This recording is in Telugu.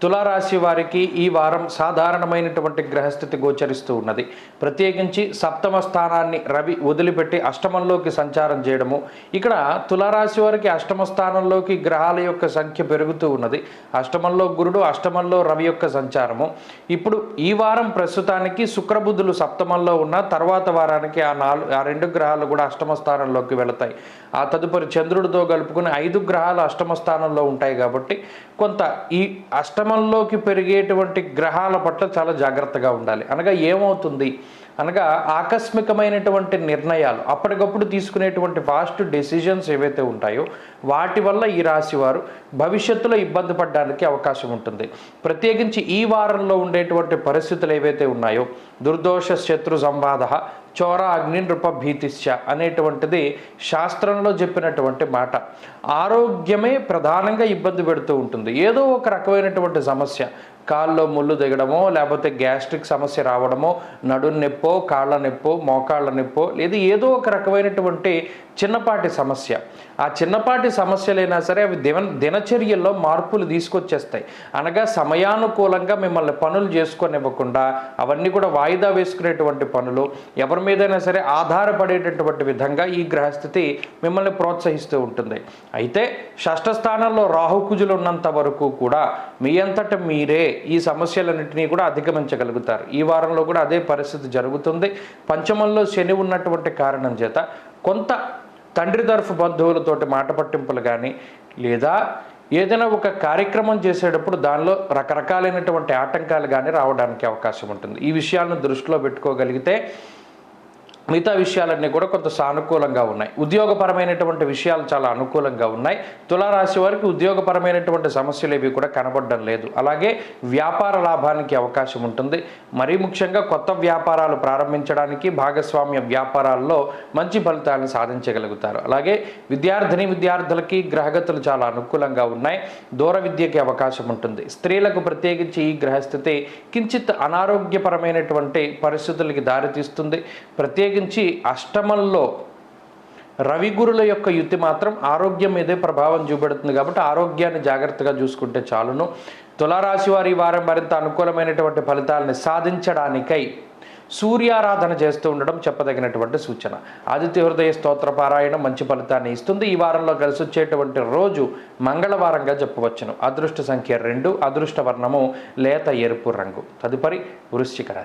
తులారాశి వారికి ఈ వారం సాధారణమైనటువంటి గ్రహస్థితి గోచరిస్తూ ఉన్నది. ప్రత్యేకించి సప్తమ స్థానాన్ని రవి వదిలిపెట్టి అష్టమంలోకి సంచారం చేయడము. ఇక్కడ తులారాశి వారికి అష్టమ స్థానంలోకి గ్రహాల యొక్క సంఖ్య పెరుగుతూ ఉన్నది. అష్టమంలో గురుడు, అష్టమంలో రవి యొక్క సంచారము. ఇప్పుడు ఈ వారం ప్రస్తుతానికి శుక్రబుధులు సప్తమంలో ఉన్న తర్వాత వారానికి ఆ రెండు గ్రహాలు కూడా అష్టమ స్థానంలోకి వెళతాయి. ఆ తదుపరి చంద్రుడితో కలుపుకుని 5 గ్రహాలు అష్టమ స్థానంలో ఉంటాయి. కాబట్టి కొంత ఈ అష్టమంలోకి పెరిగేటువంటి గ్రహాల పట్ల చాలా జాగ్రత్తగా ఉండాలి. అనగా ఏమవుతుంది అనగా ఆకస్మికమైనటువంటి నిర్ణయాలు, అప్పటికప్పుడు తీసుకునేటువంటి ఫాస్ట్ డెసిషన్స్ ఏవైతే ఉంటాయో వాటి వల్ల ఈ రాశి వారు భవిష్యత్తులో ఇబ్బంది పడడానికి అవకాశం ఉంటుంది. ప్రత్యేకించి ఈ వారంలో ఉండేటువంటి పరిస్థితులు ఏవైతే ఉన్నాయో దుర్దోష శత్రు సంబాధ చోర అగ్ని నృప భీతిశ్చ అనేటువంటిది శాస్త్రంలో చెప్పినటువంటి మాట. ఆరోగ్యమే ప్రధానంగా ఇబ్బంది పెడుతూ ఉంటుంది. ఏదో ఒక రకమైనటువంటి సమస్య, కాళ్ళలో ముళ్ళు దిగడమో, లేకపోతే గ్యాస్ట్రిక్ సమస్య రావడమో, నడుం నొప్పో, కాళ్ళ నొప్పో, మోకాళ్ళ నొప్పో, లేదా ఏదో ఒక రకమైనటువంటి చిన్నపాటి సమస్య. ఆ చిన్నపాటి సమస్యలైనా సరే అవి దినచర్యల్లో మార్పులు తీసుకొచ్చేస్తాయి. అనగా సమయానుకూలంగా మిమ్మల్ని పనులు చేసుకొనివ్వకుండా అవన్నీ కూడా వాయిదా వేసుకునేటువంటి పనులు, ఎవరి మీదైనా సరే ఆధారపడేటటువంటి విధంగా ఈ గ్రహస్థితి మిమ్మల్ని ప్రోత్సహిస్తూ ఉంటుంది. అయితే షష్ఠ స్థానంలో రాహుకుజులు ఉన్నంత వరకు కూడా మీ అంతట మీరే ఈ సమస్యలన్నింటినీ కూడా అధిగమించగలుగుతారు. ఈ వారంలో కూడా అదే పరిస్థితి జరుగుతుంది. పంచమంలో శని ఉన్నటువంటి కారణం చేత కొంత తండ్రి తరఫు బంధువులతోటి మాట పట్టింపులు కానీ, లేదా ఏదైనా ఒక కార్యక్రమం చేసేటప్పుడు దానిలో రకరకాలైనటువంటి ఆటంకాలు కానీ రావడానికి అవకాశం ఉంటుంది. ఈ విషయాలను దృష్టిలో పెట్టుకోగలిగితే మిగతా విషయాలన్నీ కూడా కొంత సానుకూలంగా ఉన్నాయి. ఉద్యోగపరమైనటువంటి విషయాలు చాలా అనుకూలంగా ఉన్నాయి. తులారాశి వారికి ఉద్యోగపరమైనటువంటి సమస్యలు ఏవి కూడా కనబడడం లేదు. అలాగే వ్యాపార లాభానికి అవకాశం ఉంటుంది. మరీ ముఖ్యంగా కొత్త వ్యాపారాలు ప్రారంభించడానికి, భాగస్వామ్య వ్యాపారాల్లో మంచి ఫలితాలను సాధించగలుగుతారు. అలాగే విద్యార్థులకి గ్రహగతులు చాలా అనుకూలంగా ఉన్నాయి. దూర విద్యకి అవకాశం ఉంటుంది. స్త్రీలకు ప్రత్యేకించి ఈ గ్రహస్థితి కించిత్ అనారోగ్యపరమైనటువంటి పరిస్థితులకి దారితీస్తుంది. ప్రత్యేకించి అష్టమంలో రవిగురుల యొక్క యుతి మాత్రం ఆరోగ్యం మీదే ప్రభావం చూపెడుతుంది. కాబట్టి ఆరోగ్యాన్ని జాగ్రత్తగా చూసుకుంటే చాలును. తులారాశి వారి వారం మరింత అనుకూలమైనటువంటి ఫలితాలని సాధించడానికై సూర్యారాధన చేస్తూ ఉండడం చెప్పదగినటువంటి సూచన. ఆదిత్య హృదయ స్తోత్ర పారాయణం మంచి ఫలితాన్ని ఇస్తుంది. ఈ వారంలో కలిసి వచ్చేటువంటి రోజు మంగళవారంగా చెప్పవచ్చును. అదృష్ట సంఖ్య 2, అదృష్ట వర్ణము లేత ఎరుపు రంగు. తదుపరి వృశ్చిక రాశి.